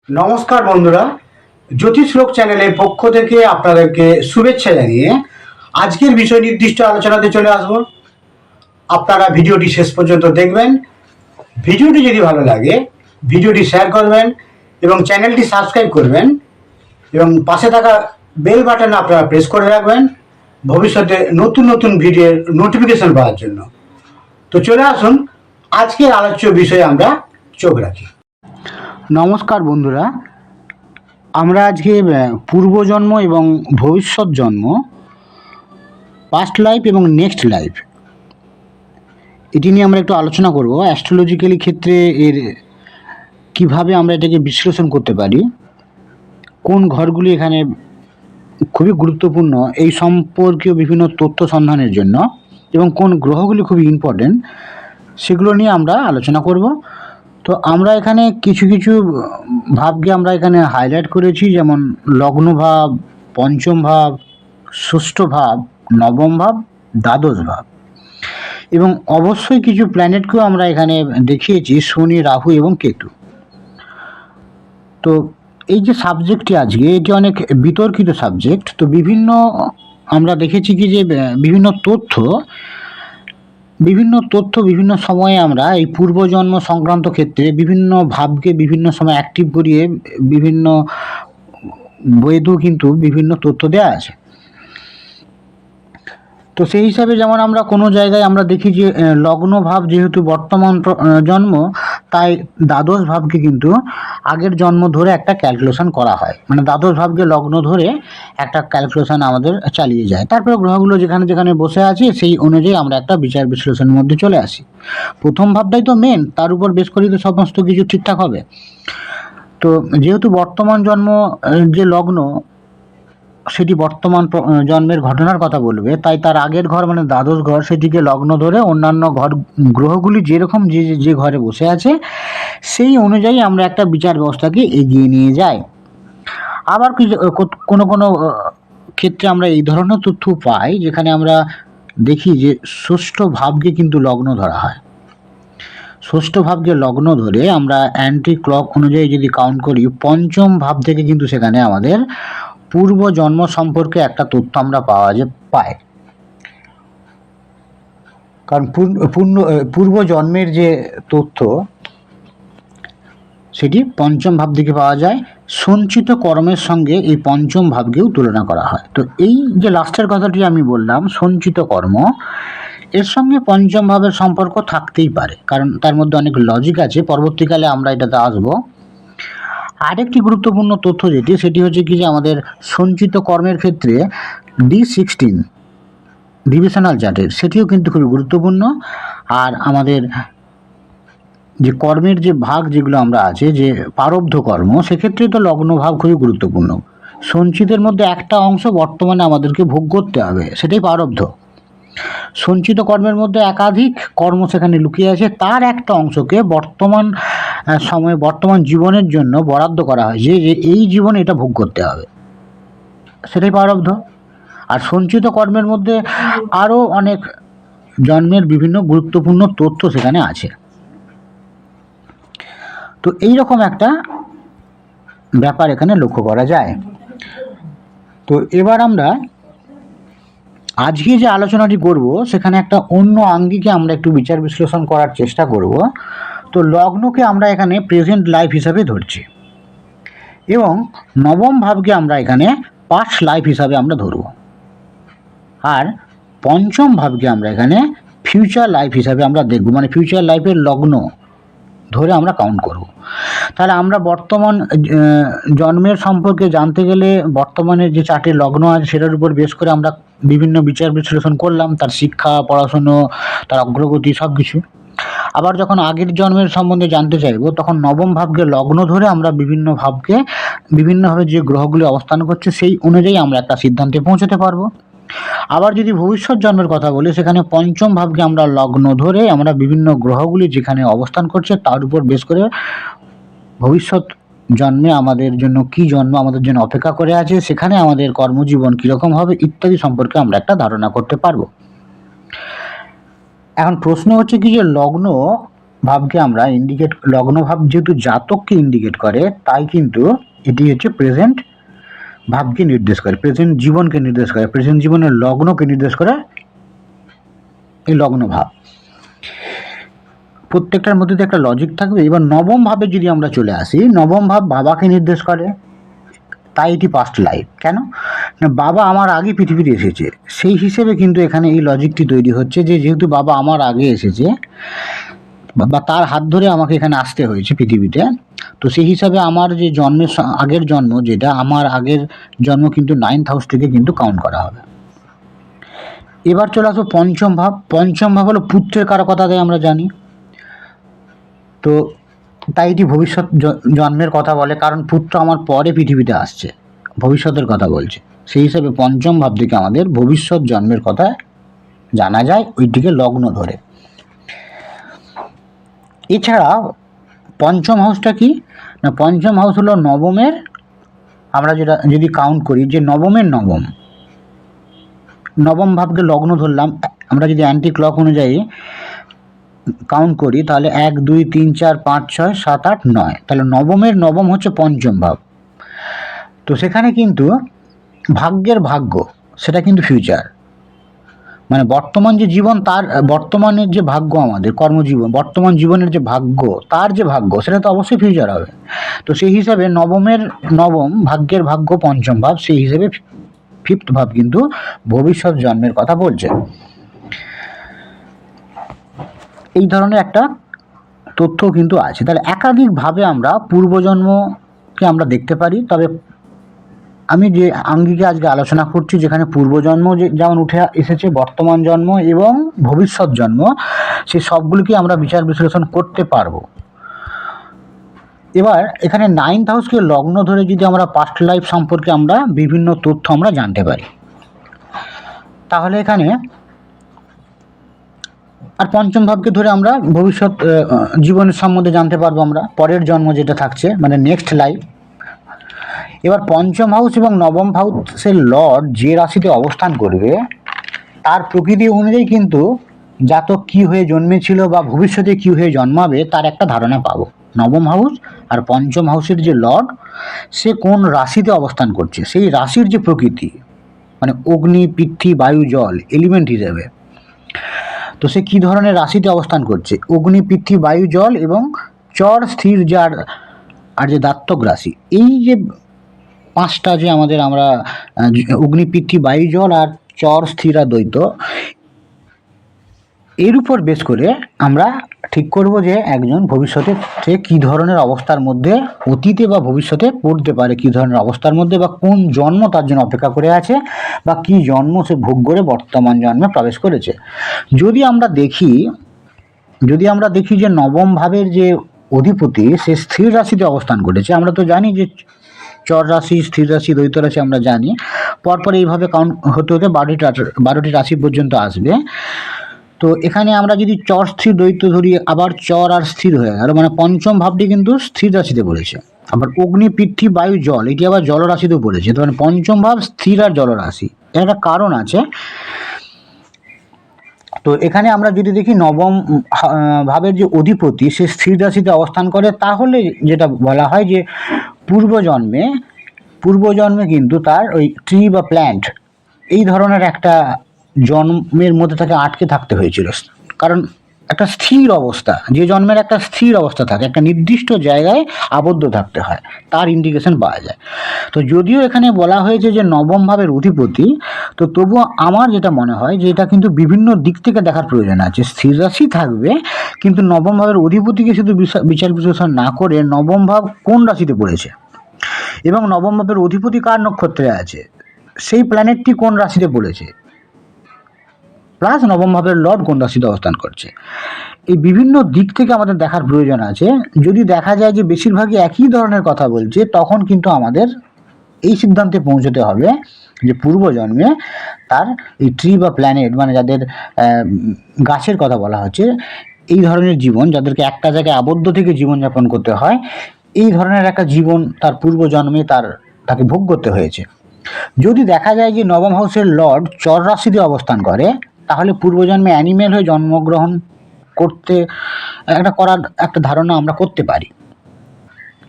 নমস্কার বন্ধুরা, জ্যোতিষ লোক চ্যানেলের পক্ষ থেকে আপনাদেরকে শুভেচ্ছা জানিয়ে আজকের বিষয় নির্দিষ্ট আলোচনাতে চলে আসব। আপনারা ভিডিওটি শেষ পর্যন্ত দেখবেন। ভিডিওটি যদি ভালো লাগে ভিডিওটি শেয়ার করবেন এবং চ্যানেলটি সাবস্ক্রাইব করবেন এবং পাশে থাকা বেল বাটন আপনারা প্রেস করে রাখবেন ভবিষ্যতে নতুন নতুন ভিডিওর নোটিফিকেশন পাওয়ার জন্য। তো চলে আসুন, আজকের আলোচ্য বিষয়ে আমরা চোখ রাখি। নমস্কার বন্ধুরা, আমরা আজকে পূর্বজন্ম এবং ভবিষ্যৎ জন্ম, পাস্ট লাইফ এবং নেক্সট লাইফ, এটি নিয়ে আমরা একটু আলোচনা করব। অ্যাস্ট্রোলজিক্যালি ক্ষেত্রে এর কিভাবে আমরা এটাকে বিশ্লেষণ করতে পারি, কোন ঘরগুলি এখানে খুবই গুরুত্বপূর্ণ এই সম্পর্কীয় বিভিন্ন তথ্য সন্ধানের জন্য, এবং কোন গ্রহগুলি খুবই ইম্পর্টেন্ট, সেগুলো নিয়ে আমরা আলোচনা করব। তো আমরা এখানে কিছু কিছু ভাবকে আমরা এখানে হাইলাইট করেছি, যেমন লগ্ন ভাব, পঞ্চম ভাব, ষষ্ঠ ভাব, নবম ভাব, দ্বাদশ ভাব, এবং অবশ্যই কিছু প্ল্যানেটকেও আমরা এখানে দেখিয়েছি, শনি, রাহু এবং কেতু। তো এই যে সাবজেক্টটি আজকে, এটি অনেক বিতর্কিত সাবজেক্ট। তো আমরা দেখেছি কি যে বিভিন্ন তথ্য বিভিন্ন সময়ে আমরা এই পূর্বজন্ম সংক্রান্ত ক্ষেত্রে বিভিন্ন ভাবকে বিভিন্ন সময় অ্যাক্টিভ করিয়ে বিভিন্ন বইয়েতেও কিন্তু বিভিন্ন তথ্য দেওয়া আছে। তো সেই হিসাবে যেমন আমরা কোনো জায়গায় আমরা দেখি যে লগ্ন ভাব যেহেতু বর্তমান জন্ম, তাই দ্বাদশ ভাবকে কিন্তু আগের জন্ম ধরে একটা ক্যালকুলেশন করা হয়, মানে দ্বাদশ ভাবকে লগ্ন ধরে একটা ক্যালকুলেশন আমাদের চালিয়ে যায়। তারপরে গ্রহগুলো যেখানে যেখানে বসে আছে সেই অনুযায়ী আমরা একটা বিচার বিশ্লেষণের মধ্যে চলে আসি। প্রথম ভাবটাই তো মেন, তার উপর বেশ করেই তো সমস্ত কিছু ঠিকঠাক হবে। তো যেহেতু বর্তমান জন্ম যে লগ্ন সেটি বর্তমান জন্মের ঘটনার কথা বলবে, তাই তার আগের ঘর মানে দ্বাদশ ঘর, সেটিকে লগ্ন ধরে অন্যান্য গ্রহগুলি যেরকম যে ঘরে বসে আছে সেই অনুযায়ী আমরা একটা বিচার ব্যবস্থাকে এগিয়ে নিয়ে যাই। আবার কোনো কোনো ক্ষেত্রে আমরা এই ধরনের তথ্য পাই যেখানে আমরা দেখি যে ষষ্ঠ ভাবকে কিন্তু লগ্ন ধরা হয়। ষষ্ঠ ভাবকে লগ্ন ধরে আমরা অ্যান্টি ক্লক অনুযায়ী যদি কাউন্ট করি, পঞ্চম ভাব থেকে কিন্তু সেখানে আমাদের পূর্ব জন্ম সম্পর্কে একটা তথ্য আমরা পাই। কারণ পূর্ব জন্মের যে তথ্য সেটি পঞ্চম ভাব থেকে পাওয়া যায়। সঞ্চিত কর্মের সঙ্গে এই পঞ্চম ভাবকেও তুলনা করা হয়। তো এই যে লাস্টের কথাটি আমি বললাম, সঞ্চিত কর্ম, এর সঙ্গে পঞ্চম ভাবের সম্পর্ক থাকতেই পারে, কারণ তার মধ্যে অনেক লজিক আছে। পরবর্তীকালে আমরা এটাতে আসবো। আরেকটি গুরুত্বপূর্ণ তথ্য সেটি হচ্ছে কি যে আমাদের সঞ্চিত কর্মের ক্ষেত্রে D16 ডিভিশনাল চার্টের সেটিও কিন্তু খুবই গুরুত্বপূর্ণ। আর আমাদের যে কর্মের যে ভাগ যেগুলো আমরা আছে, যে প্রারব্ধ কর্ম, সেক্ষেত্রে তো লগ্ন ভাব খুবই গুরুত্বপূর্ণ। সঞ্চিতের মধ্যে একটা অংশ বর্তমানে আমাদেরকে ভোগ করতে হবে, সেটাই প্রারব্ধ। সঞ্চিত কর্মের মধ্যে একাধিক কর্ম সেখানে লুকিয়ে আছে, তার একটা অংশকে বর্তমান সময়ে বর্তমান জীবনের জন্য বরাদ্দ করা হয়, যে এই জীবনে এটা ভোগ করতে হবে, সেটাই প্রারব্ধ। আর সঞ্চিত কর্মের মধ্যে আরও অনেক জন্মের বিভিন্ন গুরুত্বপূর্ণ তথ্য সেখানে আছে। তো এইরকম একটা ব্যাপার এখানে লক্ষ্য করা যায়। তো এবার আমরা আজকে যে আলোচনাটি করব সেখানে একটা অন্য আঙ্গিকে আমরা একটু বিচার বিশ্লেষণ করার চেষ্টা করব। তো লগ্নকে আমরা এখানে প্রেজেন্ট লাইফ হিসাবে ধরছি, এবং নবম ভাবকে আমরা এখানে পাস্ট লাইফ হিসাবে আমরা ধরব, আর পঞ্চম ভাবকে আমরা এখানে ফিউচার লাইফ হিসাবে আমরা দেখব, মানে ফিউচার লাইফের লগ্ন ধরে আমরা কাউন্ট করব। তাহলে আমরা বর্তমান জন্মের সম্পর্কে জানতে গেলে বর্তমানে যে চারটি লগ্ন আছে সেটার উপর বেশ করে আমরা বিভিন্ন বিচার বিশ্লেষণ করলাম, তার শিক্ষা, পড়াশুনো, তার অগ্রগতি সব কিছু। আবার যখন আগের জন্মের সম্বন্ধে জানতে চাইব, তখন নবম ভাবকে লগ্ন ধরে আমরা বিভিন্ন ভাবকে বিভিন্নভাবে যে গ্রহগুলি অবস্থান করছে সেই অনুযায়ী আমরা একটা সিদ্ধান্তে পৌঁছতে পারবো। আবার যদি ভবিষ্যৎ জন্মের কথা বলি, সেখানে পঞ্চম ভাবকে আমরা লগ্ন ধরে আমরা বিভিন্ন গ্রহগুলি যেখানে অবস্থান করছে তার উপর বেশ করে ভবিষ্যৎ জন্মে আমাদের জন্য কি জন্ম আমাদের জন্য অপেক্ষা করে আছে, সেখানে আমাদের কর্মজীবন কীরকম হবে ইত্যাদি সম্পর্কে আমরা একটা ধারণা করতে পারবো। এখন প্রশ্ন হচ্ছে কি যে লগ্ন ভাবকে আমরা ইন্ডিকেট, লগ্ন ভাব যেহেতু জাতককে ইন্ডিকেট করে, তাই কিন্তু এটি হচ্ছে প্রেজেন্ট ভাবকে নির্দেশ করে, প্রেজেন্ট জীবনকে নির্দেশ করে, প্রেজেন্ট জীবনের লগ্নকে নির্দেশ করে এই লগ্ন ভাব। প্রত্যেকটার মধ্যে একটা লজিক থাকবে। এবার নবম ভাবে যদি আমরা চলে আসি, নবম ভাব বাবাকে নির্দেশ করে, তাই এটি পাস্ট লাইফ। কেন না, বাবা আমার আগে পৃথিবীতে এসেছে, সেই হিসেবে কিন্তু এখানে এই লজিকটি তৈরি হচ্ছে যে যেহেতু বাবা আমার আগে এসেছে বা তার হাত ধরে আমাকে এখানে আসতে হয়েছে পৃথিবীতে, তো সেই হিসাবে আমার যে জন্মের আগের জন্ম, যেটা আমার আগের জন্ম কিন্তু 9th হাউস থেকে কিন্তু কাউন্ট করা হবে। এবার চলে আসবো পঞ্চম ভাব। পঞ্চম ভাব হলো পুত্রের কারকতা দেয়, আমরা জানি। তো তাই এটি ভবিষ্যৎ জন্মের কথা বলে, কারণ পুত্র আমার পরে পৃথিবীতে আসছে, ভবিষ্যতের কথা বলছে। সেই হিসাবে পঞ্চম ভাব থেকে আমাদের ভবিষ্যৎ জন্মের কথা জানা যায় ওইটিকে লগ্ন ধরে। এছাড়া পঞ্চম হাউসটা কি না, পঞ্চম হাউস হলো নবমের, আমরা যেটা যদি কাউন্ট করি যে নবমের নবম ভাবকে লগ্ন ধরলাম, আমরা যদি অ্যান্টি ক্লক অনুযায়ী কাউন্ট করি তাহলে 1 2 3 4 5 6 7 8 9, তাহলে নবমের নবম হচ্ছে পঞ্চম ভাব। তো সেখানে কিন্তু ভাগ্যের ভাগ্য সেটা কিন্তু ফিউচার, মানে বর্তমান যে জীবন, তার বর্তমানের যে ভাগ্য, আমাদের কর্মজীবন, বর্তমান জীবনের যে ভাগ্য, তার যে ভাগ্য সেটা তো অবশ্যই ফিউচার হবে। তো সেই হিসাবে নবমের নবম ভাগ্যের ভাগ্য পঞ্চম ভাব, সেই হিসেবে ফিফথ ভাব কিন্তু ভবিষ্যৎ জন্মের কথা বলছে। এই ধরনের একটা তথ্য কিন্তু আছে। তাহলে একাধিকভাবে আমরা পূর্বজন্মকে আমরা দেখতে পারি। তবে আমি যে আঙ্গিকে আজকে আলোচনা করছি, যেখানে পূর্বজন্ম যেমন উঠে এসেছে, বর্তমান জন্ম এবং ভবিষ্যৎ জন্ম, সেই সবগুলিকে আমরা বিচার বিশ্লেষণ করতে পারবো। এবার এখানে 9th হাউসকে লগ্ন ধরে যদি আমরা পাস্ট লাইফ সম্পর্কে আমরা বিভিন্ন তথ্য আমরা জানতে পারি, তাহলে এখানে আর পঞ্চম ভাবকে ধরে আমরা ভবিষ্যৎ জীবনের সম্বন্ধে জানতে পারবো, আমরা পরের জন্ম যেটা থাকছে, মানে নেক্সট লাইফ। এবার পঞ্চম হাউস এবং নবম হাউসের লর্ড যে রাশিতে অবস্থান করবে, তার প্রকৃতি অনুযায়ী কিন্তু জাতক কি হয়ে জন্মেছিল বা ভবিষ্যতে কি হয়ে জন্মাবে তার একটা ধারণা পাবো। নবম হাউস আর পঞ্চম হাউসের যে লর্ড, সে কোন রাশিতে অবস্থান করছে, সেই রাশির যে প্রকৃতি, মানে অগ্নি পৃথ্বী বায়ু জল এলিমেন্ট হিসেবে, তো সে কী ধরনের রাশিতে অবস্থান করছে, অগ্নি পৃথ্বী বায়ু জল এবং চর স্থির যার আর যে দাত্তক রাশি, এই যে পাঁচটা যে আমাদের আমরা অগ্নি পৃথ্বী বায়ু জল আর চর স্থির আর দ্বৈত, এর উপর বেস করে আমরা ঠিক করব যে একজন ভবিষ্যতে সে কী ধরনের অবস্থার মধ্যে অতীতে বা ভবিষ্যতে পড়তে পারে, কী ধরনের অবস্থার মধ্যে, বা কোন জন্ম তার জন্য অপেক্ষা করে আছে, বা কী জন্ম সে ভোগ করে বর্তমান জন্মে প্রবেশ করেছে। যদি আমরা দেখি যে নবম ভাবের যে অধিপতি সে স্থির রাশিতে অবস্থান করেছে, আমরা তো জানি যে চর রাশি, স্থির রাশি, দ্বৈত রাশি আমরা জানি, পরপর এইভাবে কাউন্ট হতে হতে 12টি রাশি পর্যন্ত আসবে। তো এখানে আমরা যদি চর স্থির দ্বৈত ধরি, আবার চর আর স্থির হয়ে গেল, মানে পঞ্চম ভাবটি কিন্তু স্থির রাশিতে পড়েছে। আবার অগ্নি পৃথ্বী বায়ু জল এটি আবার জলরাশিতেও পড়েছে। তো মানে পঞ্চম ভাব স্থির আর জলরাশি, এর একটা কারণ আছে। তো এখানে আমরা যদি দেখি নবম ভাবের যে অধিপতি সে স্থির রাশিতে অবস্থান করে, তাহলে যেটা বলা হয় যে পূর্বজন্মে কিন্তু তার ওই ট্রি বা প্ল্যান্ট এই ধরনের একটা জন্মের মধ্যে তাকে আটকে থাকতে হয়েছিল, কারণ একটা স্থির অবস্থা, যে জন্মের একটা স্থির অবস্থা থাকে, একটা নির্দিষ্ট জায়গায় আবদ্ধ থাকতে হয়, তার ইন্ডিকেশন পাওয়া যায়। তো যদিও এখানে বলা হয়েছে যে নবম ভাবের অধিপতি, তো তবুও আমার যেটা মনে হয় যে এটা কিন্তু বিভিন্ন দিক থেকে দেখার প্রয়োজন আছে। স্থির রাশি থাকবে, কিন্তু নবম ভাবের অধিপতিকে শুধু বিচার বিশ্লেষণ না করে নবম ভাব কোন রাশিতে পড়েছে এবং নবম ভাবের অধিপতি কার নক্ষত্রে আছে, সেই প্ল্যানেটটি কোন রাশিতে পড়েছে, প্লাস নবম ভাবের লর্ড কোন রাশিতে অবস্থান করছে, এই বিভিন্ন দিক থেকে আমাদের দেখার প্রয়োজন আছে। যদি দেখা যায় যে বেশিরভাগই একই ধরনের কথা বলছে, তখন কিন্তু আমাদের এই সিদ্ধান্তে পৌঁছতে হবে যে পূর্বজন্মে তার এই ট্রি বা প্ল্যানেট, মানে যাদের গাছের কথা বলা হচ্ছে, এই ধরনের জীবন, যাদেরকে একটা জায়গায় আবদ্ধ থেকে জীবনযাপন করতে হয়, এই ধরনের একটা জীবন তার পূর্বজন্মে তাকে ভোগ করতে হয়েছে। যদি দেখা যায় যে নবম হাউসের লর্ড চর রাশিতে অবস্থান করে, তাহলে পূর্বজন্মে অ্যানিমেল হয়ে জন্মগ্রহণ করতে করার একটা ধারণা আমরা করতে পারি।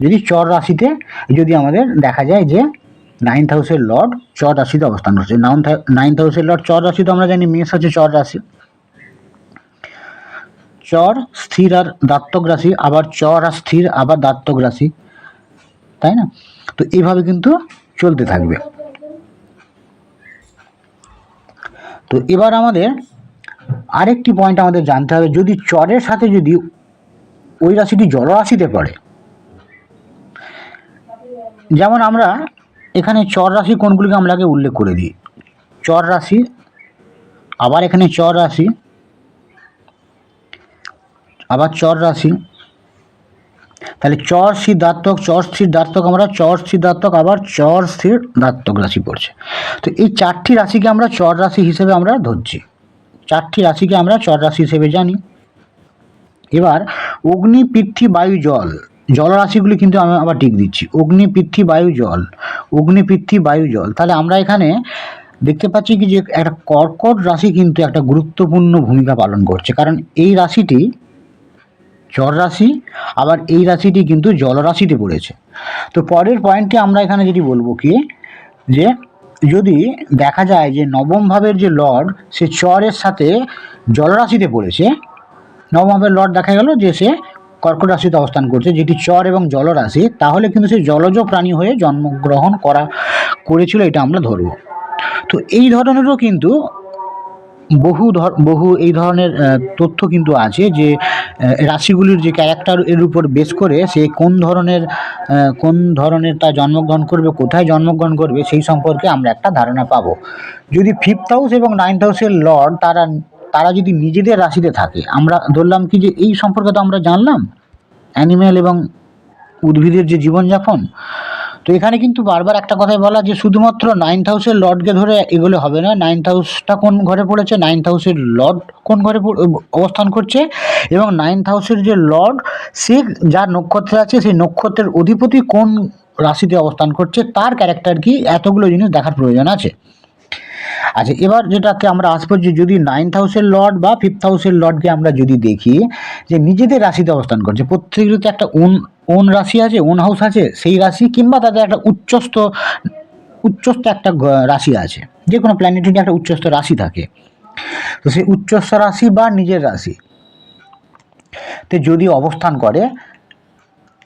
যদি চর রাশিতে যদি আমাদের দেখা যায় যে 9th হাউসের লর্ড চর রাশিতে অবস্থান করছে, 9th হাউসের লর্ড চর রাশি তো আমরা জানি মেষ হচ্ছে চর রাশি, চর স্থির আর দাত্তক রাশি, আবার চর আর স্থির আবার দাত্তক রাশি, তাই না? তো এইভাবে কিন্তু চলতে থাকবে। তো এবার আমাদের আরেকটি পয়েন্ট আমাদের জানতে হবে, যদি চরের সাথে যদি ওই রাশিটি জলরাশিতে পড়ে, যেমন আমরা এখানে চর রাশি কোনগুলিকে আমরা আগে উল্লেখ করে দিই। চর রাশি, আবার এখানে চর রাশি, আবার চর রাশি, তাহলে চর স্থির দাত্তক, চর স্থির দাত্তক, আমরা চর স্থির দাত্তক আবার চর স্থির দাত্তক রাশি পড়ছে। তো এই 4টি রাশিকে আমরা চর রাশি হিসেবে আমরা ধরছি, 4টি রাশিকে আমরা চর রাশি হিসেবে জানি। এবার অগ্নি, পৃথ্বী, বায়ু, জল, জলরাশিগুলি কিন্তু আমি আবার টিক দিচ্ছি, অগ্নি, পৃথ্বী, বায়ু, জল, অগ্নি, পৃথ্বী, বায়ু, জল। তাহলে আমরা এখানে দেখতে পাচ্ছি কি যে একটা কর্কট রাশি কিন্তু একটা গুরুত্বপূর্ণ ভূমিকা পালন করছে, কারণ এই রাশিটি চর রাশি, আবার এই রাশিটি কিন্তু জলরাশিতে পড়েছে। তো পরের পয়েন্টে আমরা এখানে যেটি বলবো কি যে যদি দেখা যায় যে নবম ভাবের যে লর্ড সে চরের সাথে জলরাশিতে পড়েছে, নবম ভাবের লর্ড দেখা গেল যে সে কর্কট রাশিতে অবস্থান করছে, যেটি চর এবং জলরাশি, তাহলে কিন্তু সে জলজ প্রাণী হয়ে জন্মগ্রহণ করেছিল, এটা আমরা ধরব। তো এই ধরনেরও কিন্তু বহু এই ধরনের তথ্য কিন্তু আছে যে রাশিগুলির যে ক্যারেক্টার এর উপর বেস করে সে কোন ধরনের তা জন্মগ্রহণ করবে, কোথায় জন্মগ্রহণ করবে, সেই সম্পর্কে আমরা একটা ধারণা পাবো। যদি 5th হাউস এবং 9th হাউসের লর্ড তারা যদি নিজেদের রাশিতে থাকে, আমরা ধরলাম কি যে এই সম্পর্কে তো আমরা জানলাম অ্যানিম্যাল এবং উদ্ভিদের যে জীবনযাপন। তো এখানে কিন্তু বারবার একটা কথাই বলা যে শুধুমাত্র 9th হাউসের লর্ডকে ধরে এগোলে হবে না, 9th হাউসটা কোন ঘরে পড়েছে, 9th হাউসের লর্ড কোন ঘরে অবস্থান করছে, এবং 9th হাউসের যে লর্ড সে যার নক্ষত্রে আছে সেই নক্ষত্রের অধিপতি কোন রাশিতে অবস্থান করছে, তার ক্যারেক্টার কি, এতগুলো জিনিস দেখার প্রয়োজন আছে। আচ্ছা, এবার যেটাকে আমরা আসবো যে যদি 9th হাউসের লর্ড বা 5th হাউসের লর্ডকে আমরা যদি দেখি যে নিজেদের রাশিতে অবস্থান করছে, প্রত্যেকেরই তো একটা ওন রাশি আছে, ওন হাউস আছে, সেই রাশি কিংবা তাদের একটা উচ্চস্থ একটা রাশি আছে, যে কোনো প্ল্যানেটেরই একটা উচ্চস্থ রাশি থাকে। তো সেই উচ্চস্থ রাশি বা নিজের রাশি তে যদি অবস্থান করে,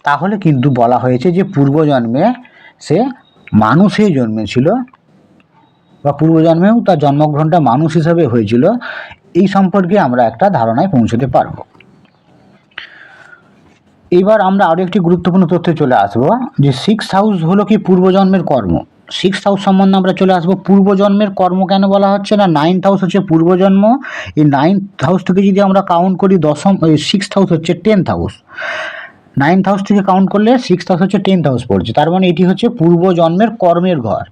তাহলে কিন্তু বলা হয়েছে যে পূর্বজন্মে সে মানুষ হয়ে জন্মেছিল বা পূর্বজন্মেও তার জন্মগ্রহণটা মানুষ হিসাবে হয়েছিল, এই সম্পর্কে আমরা একটা ধারণায় পৌঁছতে পারবো। এবার আমরা আরও একটি গুরুত্বপূর্ণ তথ্যে চলে আসবো যে 6th হাউস হলো কি পূর্বজন্মের কর্ম। 6th হাউস সম্বন্ধে আমরা চলে আসবো। পূর্বজন্মের কর্ম কেন বলা হচ্ছে না, 9th হাউস হচ্ছে পূর্বজন্ম, এই 9th হাউস থেকে যদি আমরা কাউন্ট করি 6th হাউস হচ্ছে 10th হাউস, 9th হাউস থেকে কাউন্ট করলে 6th হাউস হচ্ছে 10th হাউস পড়ছে, তার মানে এটি হচ্ছে পূর্বজন্মের কর্মের ঘর।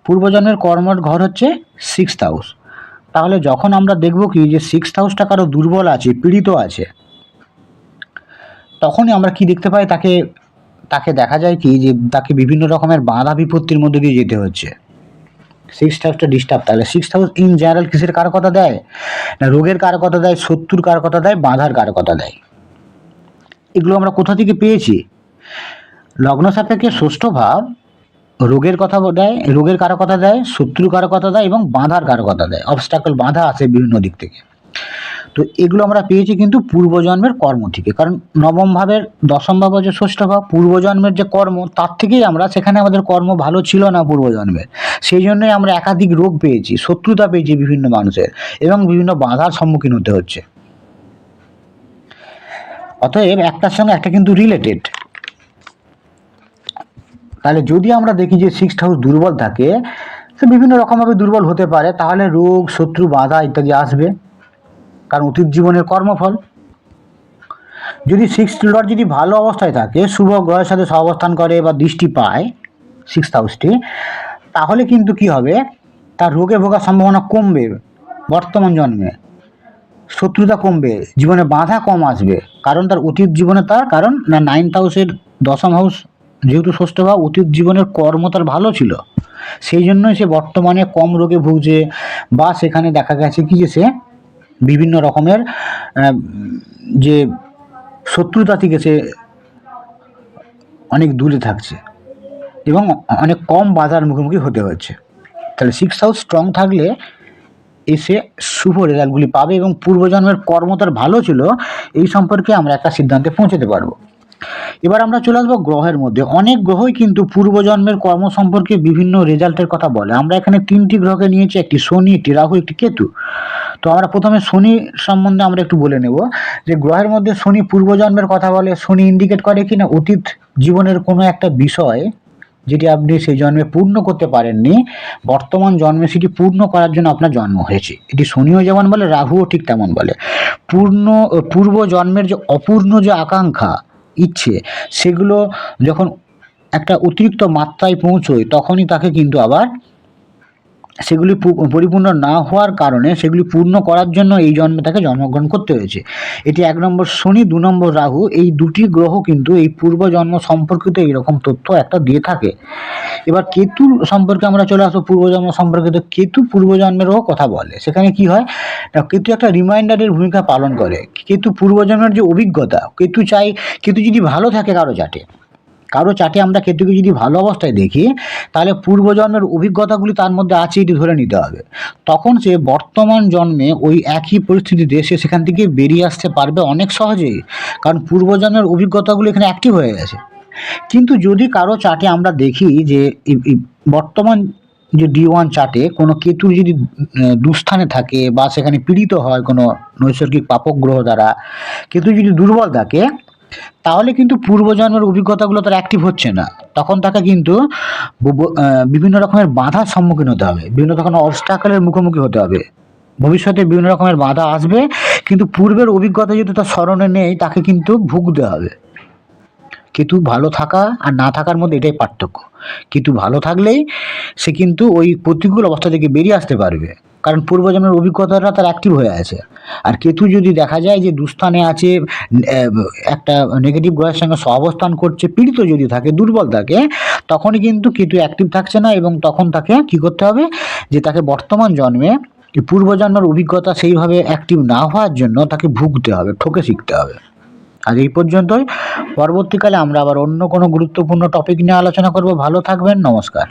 পূর্বজন্মের কর্মের ঘর হচ্ছে 6th হাউস। তাহলে যখন আমরা দেখব কি যে 6th হাউসটা কারো দুর্বল আছে, পীড়িত আছে, তখনই আমরা কি দেখতে পাই, তাকে দেখা যায় কি যে তাকে বিভিন্ন রকমের বাধা বিপত্তির মধ্যে দিয়ে যেতে হচ্ছে। 6th হাউসটা disturb. তাহলে 6th হাউস ইন জেনারেল কিসের কারকতা দেয় না, রোগের কারকতা দেয়, শত্রুর কারকতা দেয়, বাধার কারকতা দেয়। এগুলো আমরা কোথা থেকে পেয়েছি? লগ্ন সাপেক্ষে ষষ্ঠ ভাব রোগের কথা দেয়, রোগের কারকতা দেয়, শত্রু কারকতা দেয় এবং বাধার কারকতা দেয়। অবস্টাকল, বাধা আসে বিভিন্ন দিক থেকে। তো এগুলো আমরা পেয়েছি কিন্তু পূর্বজন্মের কর্ম থেকে, কারণ নবম ভাবের দশম ভাব হচ্ছে ষষ্ঠ ভাব, পূর্বজন্মের যে কর্ম তার থেকেই আমরা, সেখানে আমাদের কর্ম ভালো ছিল না পূর্বজন্মের, সেই জন্যই আমরা একাধিক রোগ পেয়েছি, শত্রুতা পেয়েছি বিভিন্ন মানুষের, এবং বিভিন্ন বাধার সম্মুখীন হতে হচ্ছে। অতএব একটার সঙ্গে একটা কিন্তু রিলেটেড। তাহলে যদি আমরা দেখি যে 6th হাউস দুর্বল থাকে, সে বিভিন্ন রকমভাবে দুর্বল হতে পারে, তাহলে রোগ, শত্রু, বাধা ইত্যাদি আসবে, কারণ অতীত জীবনের কর্মফল। যদি 6th লর্ড যদি ভালো অবস্থায় থাকে, শুভ গ্রহের সাথে সহাবস্থান করে বা দৃষ্টি পায় 6th হাউসটি, তাহলে কিন্তু কি হবে, তার রোগে ভোগার সম্ভাবনা কমবে, বর্তমান জন্মে শত্রুতা কমবে, জীবনে বাধা কম আসবে, কারণ তার অতীত জীবনে কারণ না 9th হাউসের দশম হাউস যেহেতু ষষ্ঠ ভাব, অতীত জীবনের কর্ম তার ভালো ছিল, সেই জন্যই সে বর্তমানে কম রোগে ভুগছে, বা সেখানে দেখা গেছে কি যে সে বিভিন্ন রকমের যে শত্রুতা থেকে সে অনেক দূরে থাকছে এবং অনেক কম বাধার মুখোমুখি হতে হচ্ছে। তাহলে 6th হাউস স্ট্রং থাকলে এসে শুভ রেজাল্টগুলি পাবে এবং পূর্বজন্মের কর্ম তার ভালো ছিল এই সম্পর্কে আমরা একটা সিদ্ধান্তে পৌঁছতে পারবো। এবার আমরা চলে আসবো গ্রহের মধ্যে। অনেক গ্রহই কিন্তু পূর্বজন্মের কর্ম সম্পর্কে বিভিন্ন রেজাল্টের কথা বলে। আমরা এখানে 3টি গ্রহকে নিয়েছি, একটি শনি, একটি রাহু, একটি কেতু। তো আমরা প্রথমে শনি সম্বন্ধে আমরা একটু বলে নেব যে গ্রহের মধ্যে শনি পূর্বজন্মের কথা বলে। শনি ইন্ডিকেট করে কিনা অতীত জীবনের কোনো একটা বিষয় যেটি আপনি সেই জন্মে পূর্ণ করতে পারেননি, বর্তমান জন্মে সেটি পূর্ণ করার জন্য আপনার জন্ম হয়েছে। এটি শনিও যেমন বলে, রাহুও ঠিক তেমন বলে। পূর্ব জন্মের যে অপূর্ণ যে আকাঙ্ক্ষা, ইচ্ছে, সেগুলো যখন একটা অতিরিক্ত মাত্রায় পৌঁছয় তখনই তাকে কিন্তু আবার সেগুলি পরিপূর্ণ না হওয়ার কারণে সেগুলি পূর্ণ করার জন্য এই জন্মে তাকে জন্মগ্রহণ করতে হয়েছে। এটি 1 নম্বর শনি, 2 নম্বর রাহু, এই দুটি গ্রহ কিন্তু এই পূর্বজন্ম সম্পর্কিত এইরকম তথ্য একটা দিয়ে থাকে। এবার কেতু সম্পর্কে আমরা চলে আসবো। পূর্বজন্ম সম্পর্কিত কেতু পূর্বজন্মেরও কথা বলে। সেখানে কি হয়, কেতু একটা রিমাইন্ডারের ভূমিকা পালন করে। কেতু পূর্বজন্মের যে অভিজ্ঞতা, কেতু যদি ভালো থাকে কারো চাটে আমরা কেতুকে যদি ভালো অবস্থায় দেখি, তাহলে পূর্বজন্মের অভিজ্ঞতাগুলি তার মধ্যে আছে এটি ধরে নিতে হবে। তখন সে বর্তমান জন্মে ওই একই পরিস্থিতিতে সে সেখান থেকে বেরিয়ে আসতে পারবে অনেক সহজেই, কারণ পূর্বজন্মের অভিজ্ঞতাগুলি এখানে অ্যাক্টিভ হয়ে গেছে। কিন্তু যদি কারো চার্টে আমরা দেখি যে বর্তমান যে D1 চার্টে কোনো কেতুর যদি দুস্থানে থাকে বা সেখানে পীড়িত হয় কোনো নৈসর্গিক পাপক গ্রহ দ্বারা, কেতু যদি দুর্বল থাকে, তাহলে কিন্তু পূর্বজন্মের অভিজ্ঞতাগুলো তার অ্যাক্টিভ হচ্ছে না। তখন তাকে কিন্তু বিভিন্ন রকমের বাধার সম্মুখীন হতে হবে, বিভিন্ন রকমের অবস্টাকেলের মুখোমুখি হতে হবে। ভবিষ্যতে বিভিন্ন রকমের বাধা আসবে, কিন্তু পূর্বের অভিজ্ঞতা যদি তার স্মরণে নেই, তাকে কিন্তু ভুগতে হবে। কেতু ভালো থাকা আর না থাকার মধ্যে এটাই পার্থক্য। কেতু ভালো থাকলেই সে কিন্তু ওই প্রতিকূল অবস্থা থেকে বেরিয়ে আসতে পারবে, কারণ পূর্বজন্মের অভিজ্ঞতাটা তার অ্যাক্টিভ হয়ে আছে। আর কেতু যদি দেখা যায় যে দুস্থানে আছে, একটা নেগেটিভ গ্রহের সঙ্গে সহাবস্থান করছে, পীড়িত যদি থাকে, দুর্বল থাকে, তখনই কিন্তু কেতু অ্যাক্টিভ থাকছে না এবং তখন তাকে কি করতে হবে, যে তাকে বর্তমান জন্মে পূর্বজন্মের অভিজ্ঞতা সেইভাবে অ্যাক্টিভ না হওয়ার জন্য তাকে ভুগতে হবে, ঠকে শিখতে হবে। আজ এই পর্যন্তই। পরবর্তীকালে আমরা আবার অন্য কোনো গুরুত্বপূর্ণ টপিক নিয়ে আলোচনা করব। ভালো থাকবেন, নমস্কার।